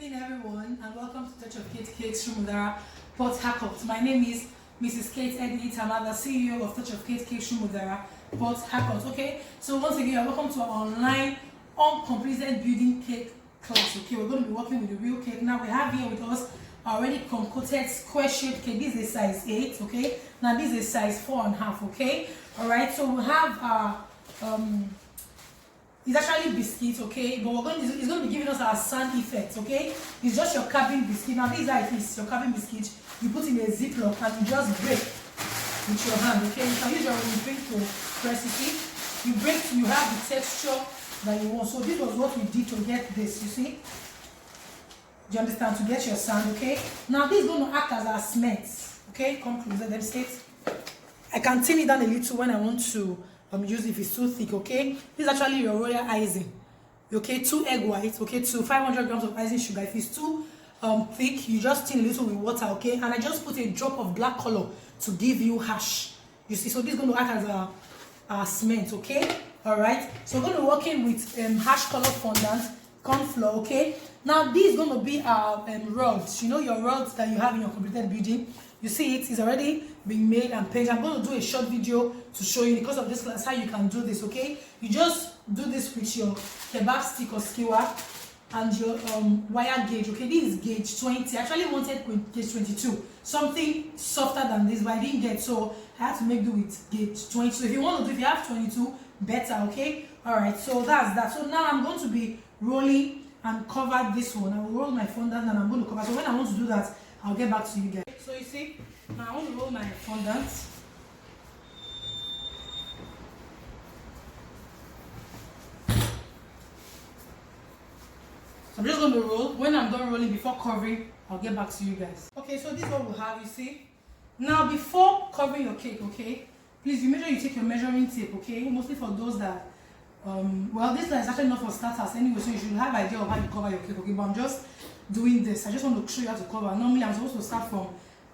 evening, everyone, and welcome to Touch of Kate Cakes Shumudara Port Harcourt. My name is Mrs. Kate Edney Tamada, CEO of Touch of Kate Cakes Shumudara Port Harcourt. Okay, so once again, you're welcome to our online uncompleted building cake class. Okay, we're going to be working with the real cake. Now we have here with us already concocted square shaped cake. This is a size 8. Okay, now this is a size 4.5. Okay, all right. So we have our it's actually biscuit, okay, but it's going to be giving us our sand effect, okay. It's just your cabin biscuit. Now this is how it is. Your cabin biscuit, you put in a ziplock and you just break with your hand, okay. You can use your whipping to press it. You break till you have the texture that you want. So this was what we did to get this, you see. Do you understand? To get your sand, okay. Now this is going to act as our cement, okay. Come closer, let me see it. I can thin it down a little when I want to use if it's too thick, okay. This is actually your royal icing, okay. 2 egg whites, okay, to 500 grams of icing sugar. If it's too thick, you just thin a little with water, okay. And I just put a drop of black color to give you hash, you see. So this is going to act as our cement, okay. All right, so we're going to be working with hash color fondant, corn flour, okay. Now this is going to be our rods, you know, your rods that you have in your completed building. You see it is already being made and painted. I'm going to do a short video to show you, because of this class, how you can do this, okay. You just do this with your kebab stick or skewer and your wire gauge, okay. This is gauge 20. I actually wanted gauge 22, something softer than this, but I didn't get, so I had to make do with gauge 20. So if you want to do, if you have 22, better, okay. All right, so that's that. So now I'm going to be rolling and cover this one. I will roll my fondant and I'm going to cover. So when I want to do that, I'll get back to you guys. So you see, now I want to roll my fondant. So I'm just going to roll. When I'm done rolling, before covering, I'll get back to you guys. Okay, so this is what we'll have, you see. Now before covering your cake, okay, please, you make sure you take your measuring tape, okay, mostly for those that well, this is actually not for starters anyway, so you should have an idea of how you cover your cake, okay. But I'm just doing this. I just want to show you how to cover. Normally I'm supposed to start from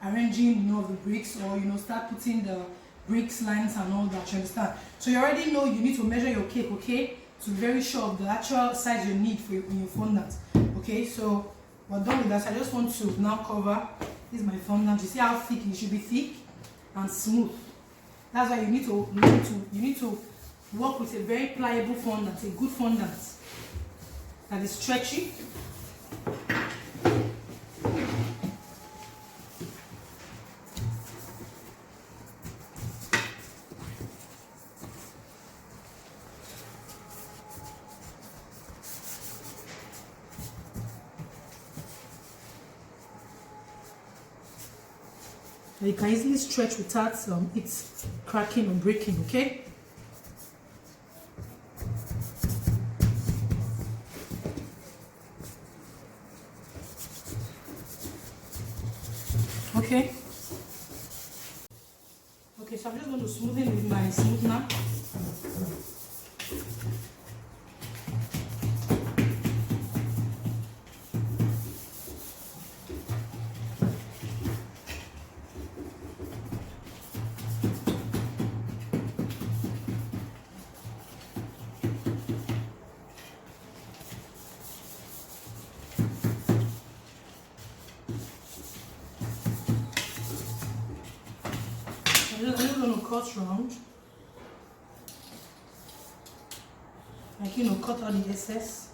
arranging, you know, the bricks, or, you know, start putting the bricks lines and all that, you understand. So you already know you need to measure your cake, okay, to be very sure of the actual size you need for your fondant, okay. So we're done with that. So I just want to now cover. This is my fondant. You see how thick it should be, thick and smooth. That's why you need to work with a very pliable fondant, a good fondant that is stretchy. You can easily stretch without it cracking or breaking, okay. Okay, so I'm just going to smoothen with my smoothener. I'm just going to cut round, like, you know, cut all the excess.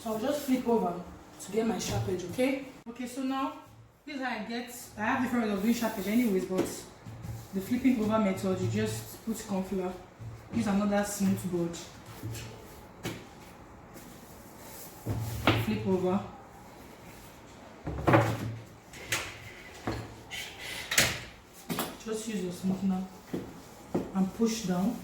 So I'll just flip over to get my sharp edge, okay? Okay, so now this is how I have different ways of doing sharp edge anyways, but the flipping over method, you just put corn flour, use another smooth board, flip over, just use your smoothener and push down.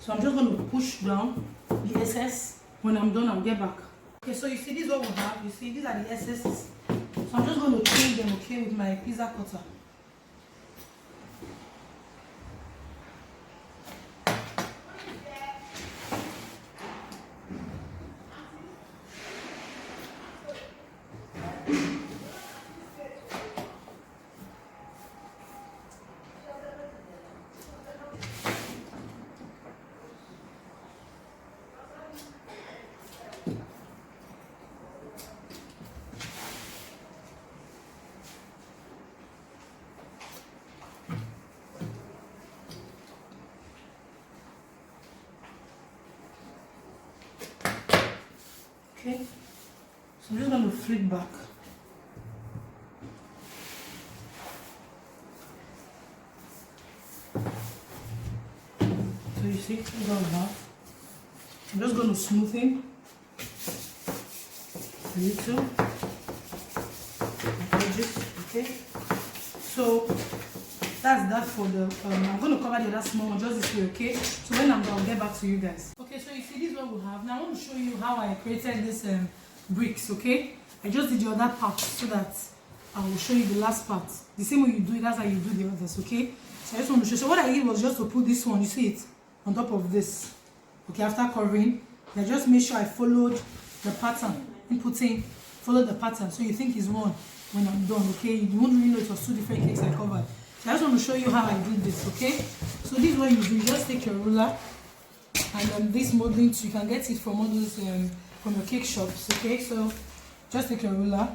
So I'm just going to push down the excess. When I'm done, I'll get back. Okay, so you see this is what we have. You see these are the excesses. So I'm just going to trim them, okay, with my pizza cutter. Okay, so I'm just going to flip back. So you see, this is all I have. I'm just going to smoothen a little edges, okay? So that's that for the, I'm going to cover the other small one just this way, okay? So when I'm done, I'll get back to you guys. Okay, so you see this is what we have. Now I want to show you how I created this bricks, okay? I just did the other part so that I will show you the last part. The same way you do it, that's how you do the others, okay? So I just want to show. So what I did was just to put this one, you see it, on top of this. Okay, after covering, I just made sure I followed the pattern, follow the pattern. So you think it's one when I'm done, okay? You won't really know it was two different cakes I covered. So I just want to show you how I did this, okay? So this is what you do. You just take your ruler and this molding, you can get it from all those from your cake shops, okay? So just take your ruler.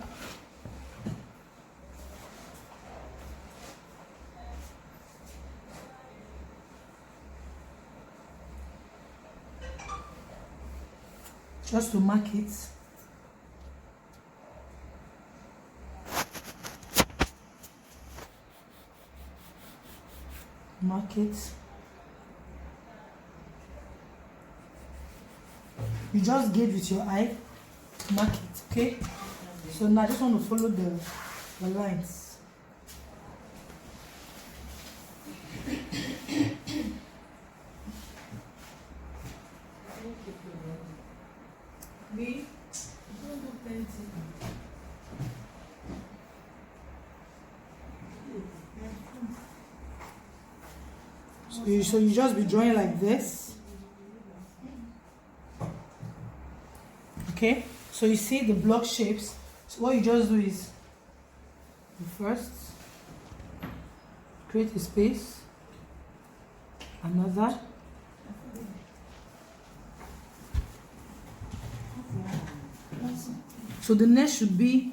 Just to mark it. Mark it. You just gauge with your eye, mark it, okay? So now I just want to follow the lines. Me? Don't do plenty. So you just be drawing like this. Okay, so you see the block shapes. So what you just do is you first create a space, another, so the next should be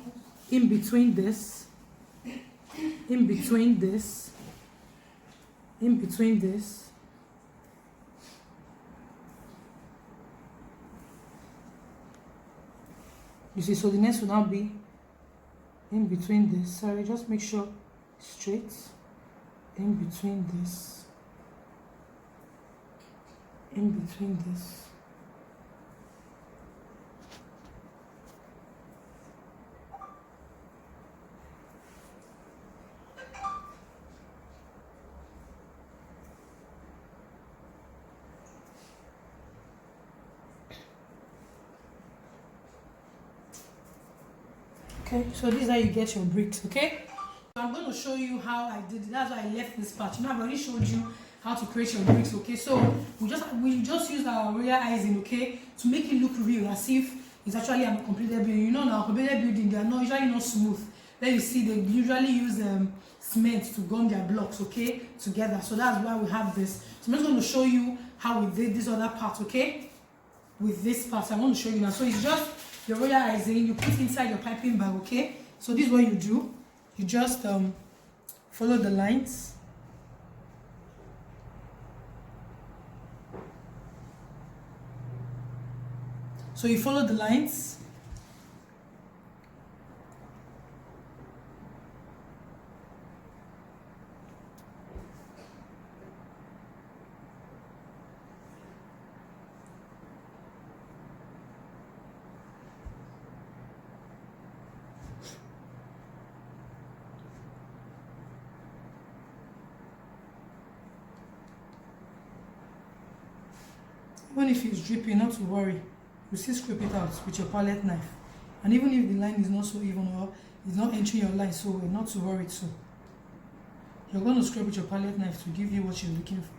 in between this, in between this, in between this. You see, so the next will now be in between this. Sorry, just make sure straight. In between this. In between this. Okay, so this is how you get your bricks, okay? So I'm going to show you how I did it. That's why I left this part. You know, I've already showed you how to create your bricks, okay? So we just use our real icing, okay, to make it look real, as if it's actually an uncompleted building. You know, now uncompleted building, they are not usually not smooth. Then you see they usually use cement to gum their blocks, okay, together. So that's why we have this. So I'm just going to show you how we did this other part, okay, with this part. I want to show you now. So it's just your royal icing, you put inside your piping bag, okay? So this is what you do. You just follow the lines. So you follow the lines. Even if it's dripping, not to worry. You still scrape it out with your palette knife. And even if the line is not so even or it's not entering your line so well, not to worry too. You're going to scrape with your palette knife to give you what you're looking for.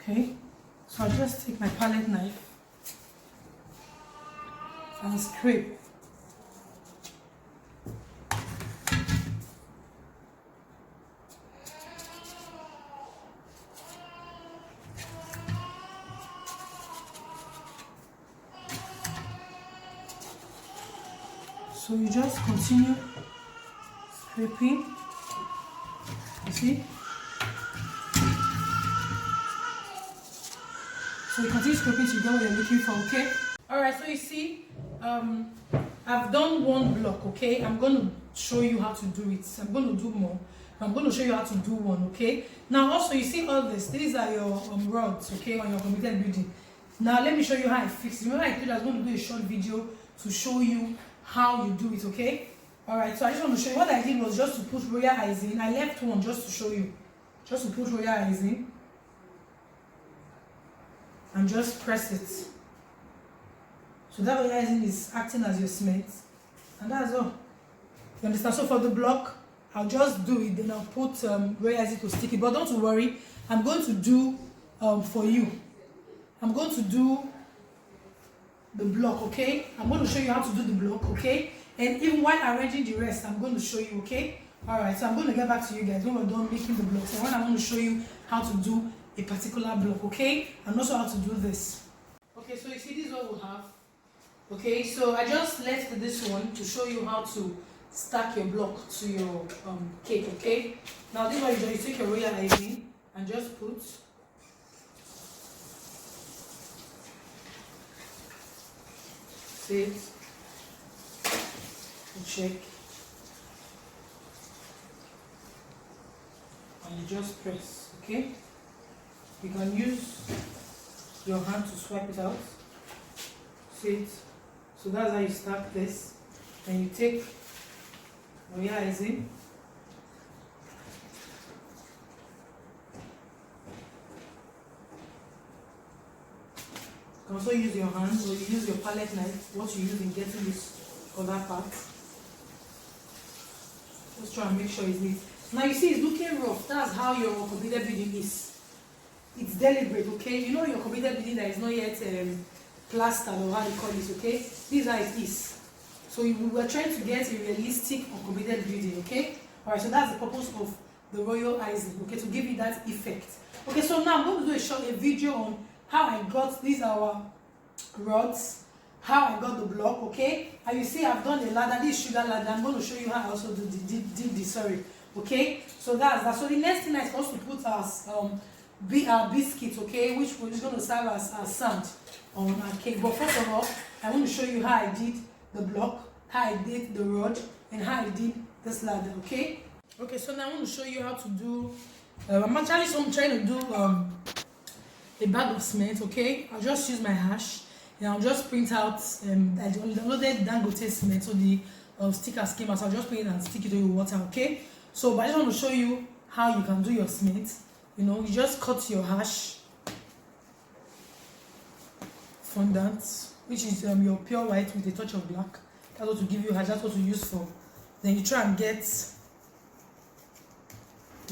Okay, so I'll just take my palette knife and scrape. So you just continue scraping, you see? So you continue scraping to get what you're looking for, okay? Alright, so you see, I've done one block, okay? I'm going to show you how to do it. I'm going to do more. I'm going to show you how to do one, okay? Now also, you see all this. These are your rods, okay, on your completed building. Now let me show you how I fix it. Remember I told you I was going to do a short video to show you how you do it, okay? Alright, so I just want to show you what I did was just to put royal icing. I left one just to show you. Just to put royal icing. And just press it. So that royal icing is acting as your cement. And that's all. You understand? So for the block, I'll just do it, then I'll put royal icing to stick it. But don't worry, I'm going to do for you. I'm going to do the block, okay? I'm going to show you how to do the block, okay? And even while arranging the rest, I'm going to show you, okay? Alright, so I'm going to get back to you guys when we're done making the blocks. And when I'm going to show you how to do a particular block, okay? And also how to do this. Okay, so you see this is what we have. Okay, so I just left this one to show you how to stack your block to your cake, okay? Now this is what you do. You take your royal icing and just put it, check, and you just press, okay? You can use your hand to swipe it out. See it? So that's how you stack this. And you take royal icing, you can also use your hand or you use your palette knife, what you use in getting this other part. Just try and make sure it's neat. Now you see it's looking rough. That's how your completed building is. It's deliberate, okay? You know your completed building that is not yet plastered or how you call it, okay? This is how it is. So we were trying to get a realistic completed building, okay? Alright, so that's the purpose of the royal icing, okay? To give you that effect. Okay, so now I'm going to do a video on how I got these our rods, how I got the block, okay? And you see I've done a ladder, this sugar ladder. I'm going to show you how I also did this, sorry, okay? So that's that. So the next thing I'm supposed to put as our biscuits, okay, which we're just going to serve as sand on our cake. But first of all, I want to show you how I did the block, how I did the rod, and how I did this ladder, okay? Okay, so now I want to show you how to do, I'm trying to do a bag of cement, okay? I'll just use my hash and I'll just print out, I downloaded Dangote cement, so the stickers came out, so I'll just print it and stick it to your water, okay? So, but I just want to show you how you can do your cement. You know, you just cut your hash fondant, which is your pure white with a touch of black. That's what to give you hash, that's what to use for. Then you try and get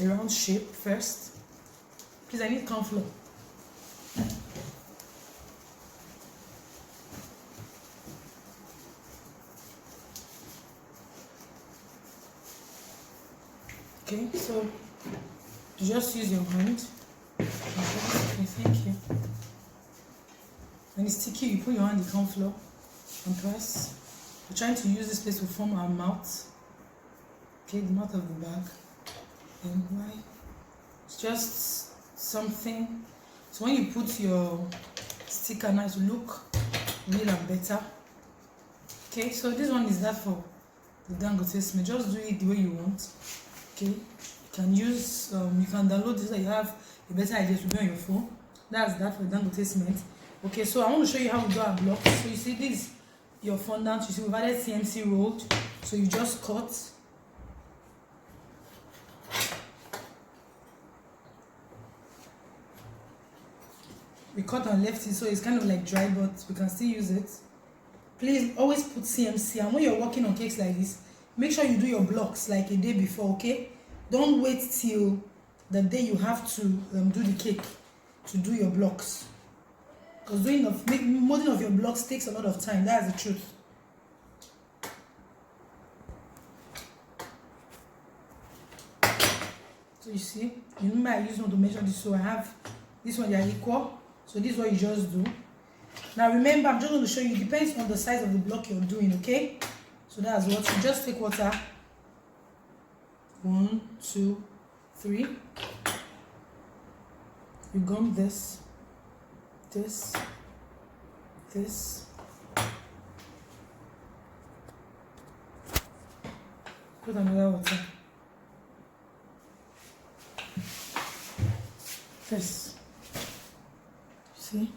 a round shape first. Please, I need corn flour. Okay, so you just use your hand. Okay, thank you. When it's sticky, you put your hand in the corn flour and press. We're trying to use this place to form our mouth. Okay, the mouth of the bag. And why? It's just something. So when you put your sticker now, it will look real and better. Okay, so this one is that for the Dangote cement. Just do it the way you want. Okay, you can use, you can download this. You have a better idea to be on your phone. That's that for Dangote cement. Okay, so I want to show you how we do our blocks. So you see this, your fondant. You see we've added CNC rolled. So you just cut. We cut and left it, so it's kind of like dry, but we can still use it. Please always put CMC, and when you're working on cakes like this, make sure you do your blocks like a day before, okay? Don't wait till the day you have to do the cake to do your blocks, because molding of your blocks takes a lot of time. That's the truth. So you see, you remember I used one to measure this, so I have this one, they are equal. So this is what you just do. Now remember, I'm just going to show you, it depends on the size of the block you're doing, okay? So that's what, you just take water. 1, 2, 3. You gum this, this, this. Put another water. This. See?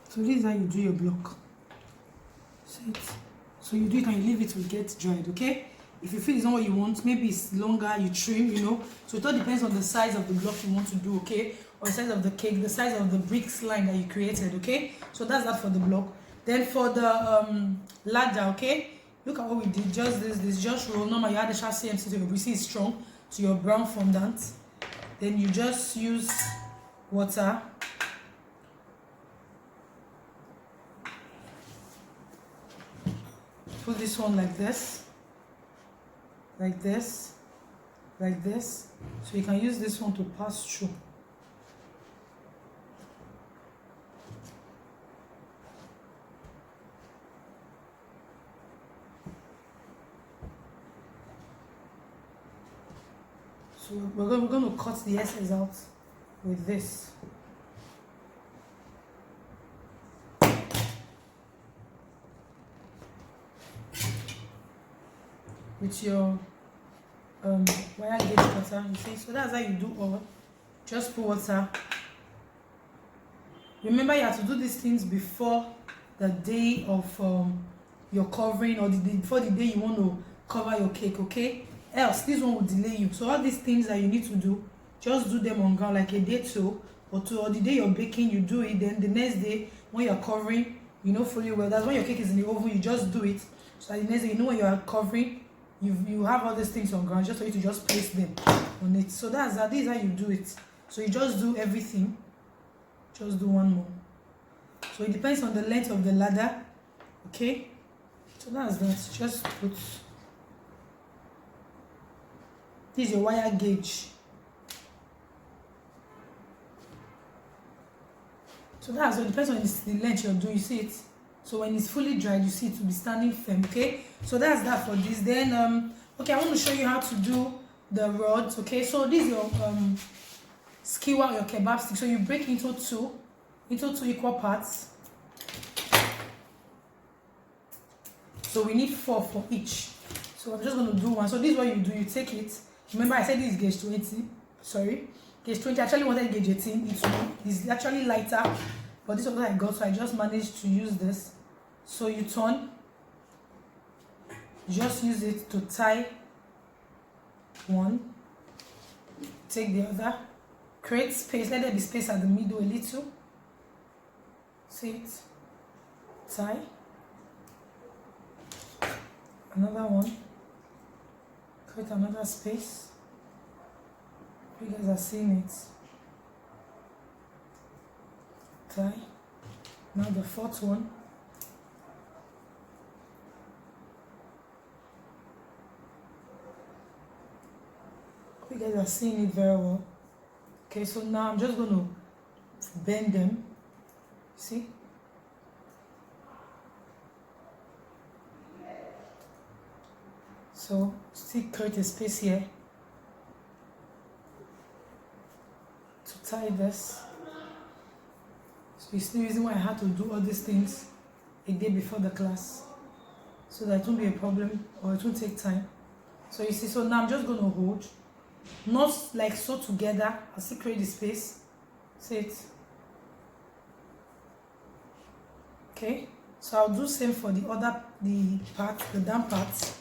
So this is how you do your block. See it? So you do it and you leave it to get dried, okay? If you feel it's not what you want, maybe it's longer, you trim, you know. So it all depends on the size of the block you want to do, okay? Or the size of the cake, the size of the bricks line that you created, okay? So that's that for the block. Then for the ladder, okay? Look at what we did. Just this just roll. Normal, you add the sharp CMC to your greasy is strong to your brown fondant. Then you just use water. Put this one like this, like this, like this. So you can use this one to pass through. So we're going to cut the excess out with this. With your wire gauge cutter, you see. So that's how you do all. Just put water. Remember, you have to do these things before the day of your covering, or the day before the day you want to cover your cake, okay? Else this one will delay you. So all these things that you need to do, just do them on ground like a day two or two, or the day you're baking you do it. Then the next day when you're covering, you know fully well that's when your cake is in the oven, you just do it. So the next day, you know, when you are covering, you have all these things on ground, just for you to just place them on it. So that's that. This is how you do it. So you just do everything. Just do one more. So it depends on the length of the ladder, okay? So that's that. Just put. This is your wire gauge. So that's what, it depends on the length you're doing. You see it. So when it's fully dried, you see it will be standing firm, okay? So that's that for this. Then, okay, I want to show you how to do the rods, okay? So this is your skewer, your kebab stick. So you break into two equal parts. So we need 4 for each. So I'm just going to do one. So this is what you do. You take it. Remember, I said this is gauge 20. Sorry, gauge 20. I actually wanted gauge 18. It's actually lighter, but this is what I got. So I just managed to use this. So you turn. Just use it to tie one. Take the other. Create space. Let there be space at the middle a little. See it. Tie. Another one. Create another space. You guys are seeing it. Tie. Now the fourth one. You guys are seeing it very well. Okay, so now I'm just going to bend them. See? So still create a space here to tie this. So it's the reason why I had to do all these things a day before the class. so that it won't be a problem or it won't take time. So you see, so now I'm just going to hold, not like so together. I'll still create the space. See it? Okay, so I'll do same for the other, the down part.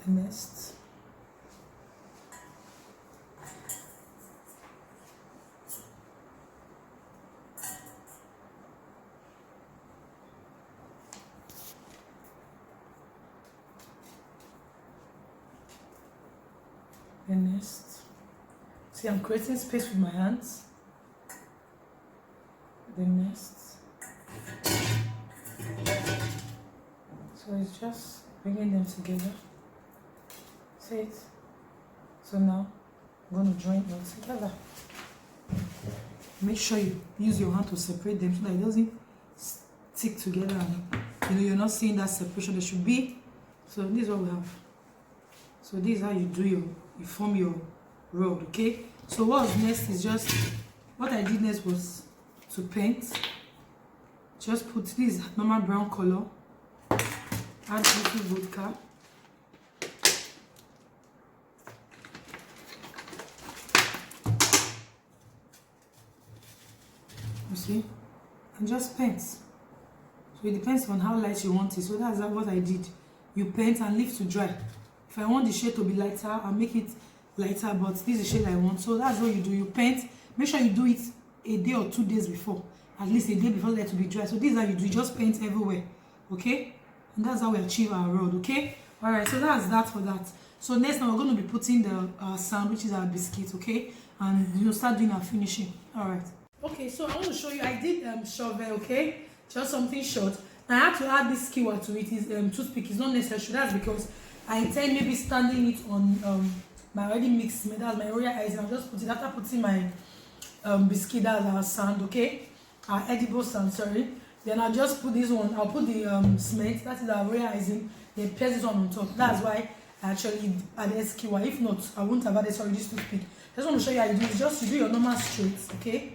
The nest. The nest. See, I'm creating space with my hands. The nest. So it's just bringing them together. See it? So now I'm going to join them together. Make sure you use your hand to separate them so that it doesn't stick together and you're not seeing that separation. There should be. So this is what we have. So this is how you form your road, okay? So what's next is just, what I did next was to paint. Just put this normal brown color, add little vodka. You see? And just paint. So it depends on how light you want it. So that's what I did. You paint and leave to dry. If I want the shade to be lighter, I'll make it lighter, but this is the shade I want. So that's what you do. You paint. Make sure you do it a day or 2 days before. At least a day before let it to be dry. So this is how you do. You just paint everywhere. Okay? And that's how we achieve our road. Okay? Alright, so that's that for that. So next now we're going to be putting the sand, which is our biscuit, okay? And start doing our finishing. Alright. Okay, so I want to show you. I did shovel, okay? Just something short. Now I have to add this skewer to it. Is toothpick. It's not necessary. That's because I intend maybe standing it on my already mixed. That's my royal icing. I'll just put it after putting my biscuit. That's our sand, okay? Our edible sand, sorry. Then I'll just put this one. I'll put the cement. That is our royal icing. Then place this one on top. That's why I actually added skewer. If not, I wouldn't have added. Sorry, this toothpick. Just want to show you how you do it. Just you do your normal straights, okay?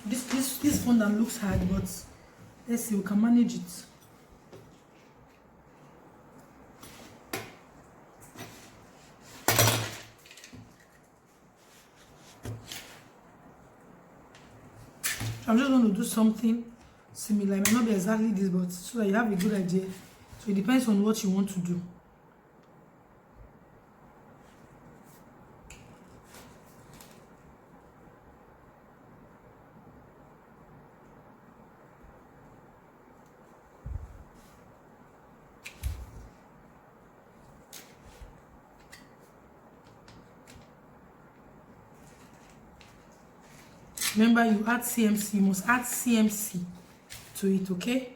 This fondant looks hard, but let's see, we can manage it. So I'm just going to do something similar. It may not be exactly this, but so that you have a good idea. So it depends on what you want to do. Remember, you add CMC. You must add CMC to it, okay?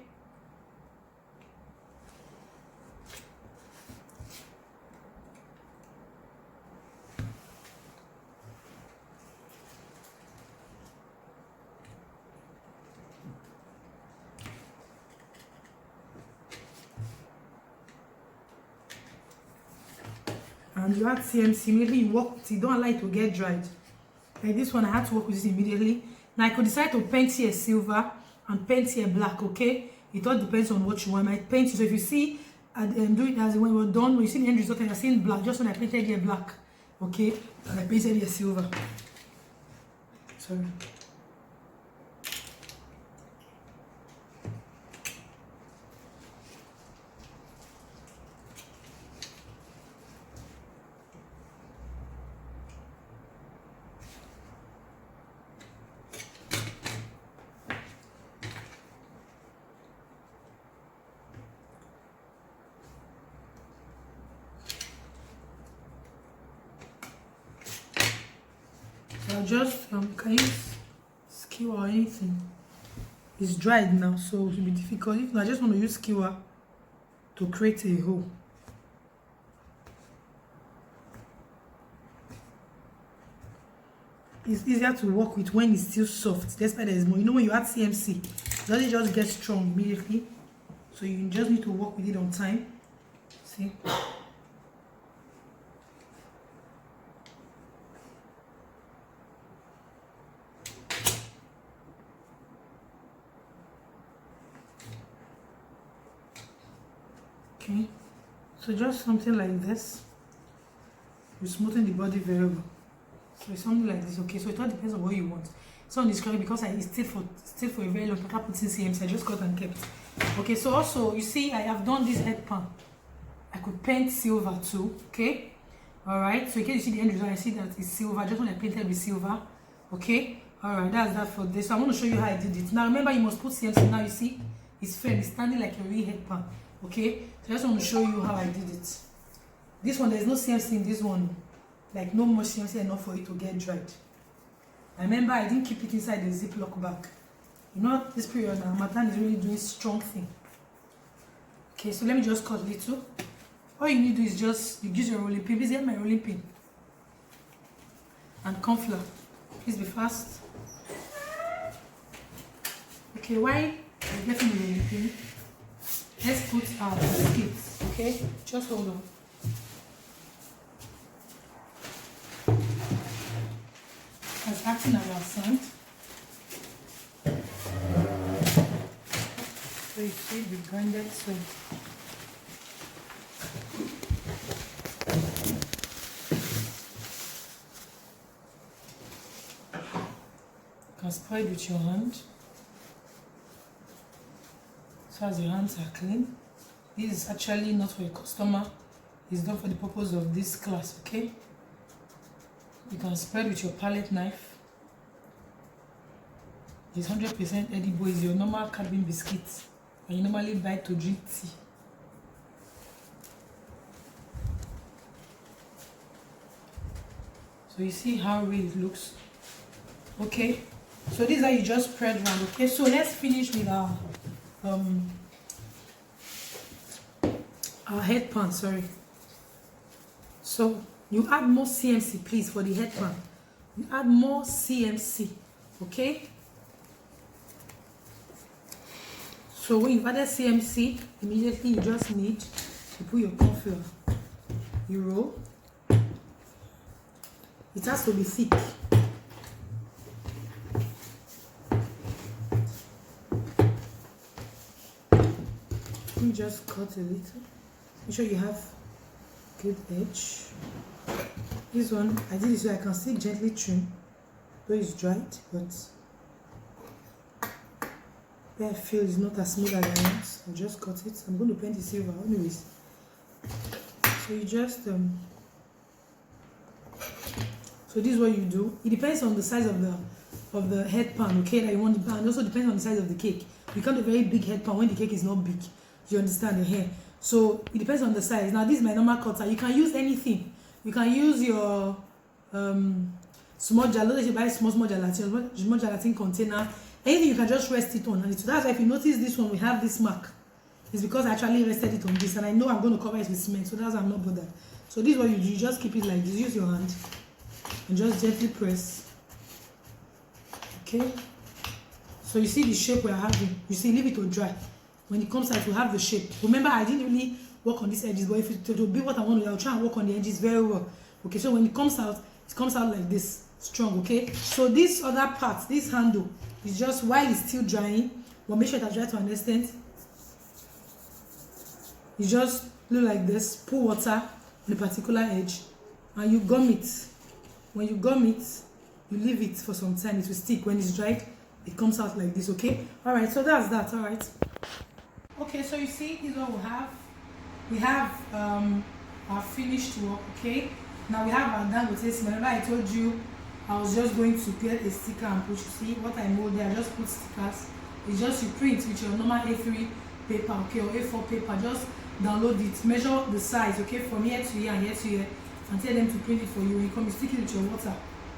And you add CMC. Maybe you work with it. Don't allow it to get dried. Like this one, I had to work with this immediately. Now I could decide to paint here silver and paint here black, okay? It all depends on what you want. I might paint. So if you see, do it as when we're done, when you see the end result, you're seeing black. Just when I painted here black, okay? And I painted here silver. Sorry. I'll just can use skewer or anything. It's dried now, so it will be difficult. If not, I just want to use skewer to create a hole. It's easier to work with when it's still soft. That's why there's more. You know, when you add CMC, it doesn't just get strong immediately. So you just need to work with it on time. See? Okay, so just something like this. You smoothen the body very well. So it's something like this. Okay, so it all depends on what you want. So on this curry, because it stayed for a very long time, I put in CMC, I just got and kept. Okay, so also you see I have done this head pan. I could paint silver too. Okay, all right. So in case you see the end result, I see that it's silver. Just when I painted with silver. Okay, all right. That's that for this. So I'm going to show you how I did it. Now remember, you must put CMC. Now you see it's firm. It's standing like a real head pan. Okay, so I just want to show you how I did it. This one, there's no CMC in this one. Like no more CMC enough for it to get dried. I remember I didn't keep it inside the Ziploc bag. You know, this period now, Matan is really doing strong thing. Okay, so let me just cut little. All you need to do is just, you use your rolling pin. Please get my rolling pin. And corn flour. Please be fast. Okay, while you're getting the rolling pin, let's put our biscuits. Okay, just hold on. As acting as our sand. So you see the grinded so. You can spread with your hand. So as your hands are clean. This is actually not for a customer. It's done for the purpose of this class, okay? You can spread with your palette knife. It's 100% edible. It's your normal cabin biscuit. And you normally buy to drink tea. So you see how real it looks. Okay. So these are you just spread around. Okay. So let's finish with our head pan. Sorry. So you add more CMC, please, for the head pan. You add more CMC. Okay. So when you've added CMC, immediately you just need to put your corn flour. You roll. It has to be thick. You just cut a little. Make sure you have good edge. This one, I did it so I can still gently trim, though it's dried, but where I feel it's not as smooth as I want. I'll just cut it. I'm going to paint the silver anyways. So you just so this is what you do. It depends on the size of the head pan, okay, that you want, and also depends on the size of the cake. You can't do a very big head pan when the cake is not big. You understand the hair? So it depends on the size. Now this is my normal cutter. You can use anything. You can use your small gelatin. If you buy small gelatin container, anything you can just rest it on. And that's why if you notice this one, we have this mark. It's because I actually rested it on this, and I know I'm going to cover it with cement, so that's why I'm not bothered. So this is what you do. You just keep it like this. Use your hand and just gently press. Okay. So you see the shape we're having. You see, leave it to dry. When it comes out, we have the shape. Remember, I didn't really work on these edges, but if it to be what I want to do, I'll try and work on the edges very well. Okay, so when it comes out like this, strong. Okay, so this other part, this handle, is just while it's still drying, but make sure it has dried to an extent. You just look like this, pour water on a particular edge, and you gum it. When you gum it, you leave it for some time. It will stick. When it's dried, it comes out like this. Okay, all right. So that's that. All right. Okay, so you see, this is what we have. We have our finished work. Okay, now we have our Dangote. Remember I told you I was just going to get a sticker and put. You see what I mold there? I just put stickers. It's just you print with your normal A3 paper, okay, or A4 paper. Just download it, measure the size, okay, from here to here and here to here, and tell them to print it for you. When you come, you stick it with your water.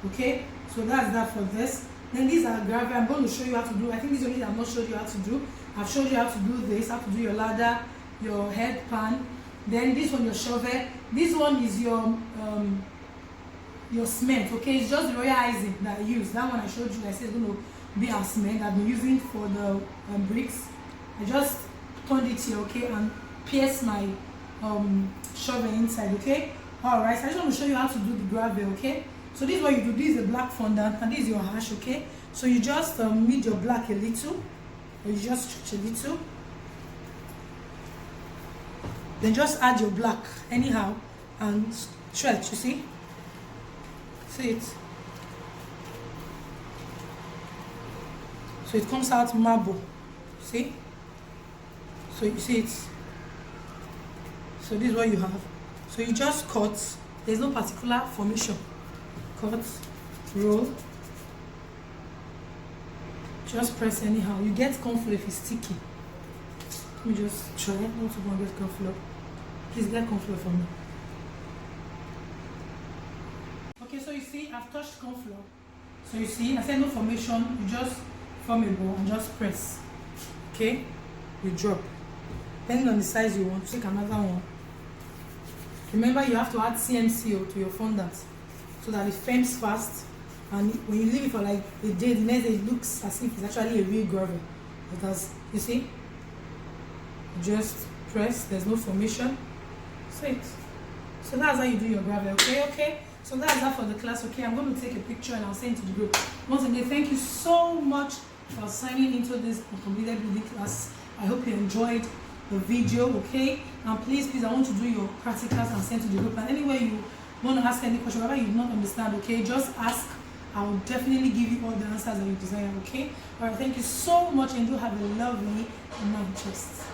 Okay, so that's that for this. Then these are gravel. I'm going to show you how to do. I think these are only I've not showed you how to do. I've showed you how to do this, how to do your ladder, your head pan. Then this one, your shovel. This one is your cement. Okay, it's just the royal icing that I use. That one I showed you. I said it's going to be our cement I've been using for the bricks. I just turned it here, okay, and pierce my shovel inside. Okay, all right. So I just want to show you how to do the gravel. Okay. So this is what you do. This is the black fondant and this is your hash. Okay, so you just knead your black a little, or you just stretch a little. Then just add your black anyhow and stretch. You see it, so it comes out marble. See, so you see it, so this is what you have. So you just cut. There's no particular formation. Cut, roll, just press anyhow. You get cornflour if it's sticky. Let me just try. Not to go and get cornflour. Please get cornflour for me. Okay, so you see I've touched cornflour. So you see I said no formation. You just form a ball and just press. Okay, you drop. Depending on the size you want, take another one. Remember, you have to add CMCO to your fondant so that it firms fast, and when you leave it for like a day, the next day it looks as if it's actually a real gravel. Because you see, you just press, there's no formation. So that's how you do your gravel. Okay. So that's that for the class. Okay, I'm going to take a picture and I'll send it to the group. Once again, thank you so much for signing into this uncompleted building class. I hope you enjoyed the video. Okay, and please I want to do your practicals and send to the group. And anywhere you want to ask any question, whatever you don't understand, okay, just ask. I will definitely give you all the answers that you desire. Okay, all right, thank you so much, and do have a lovely night.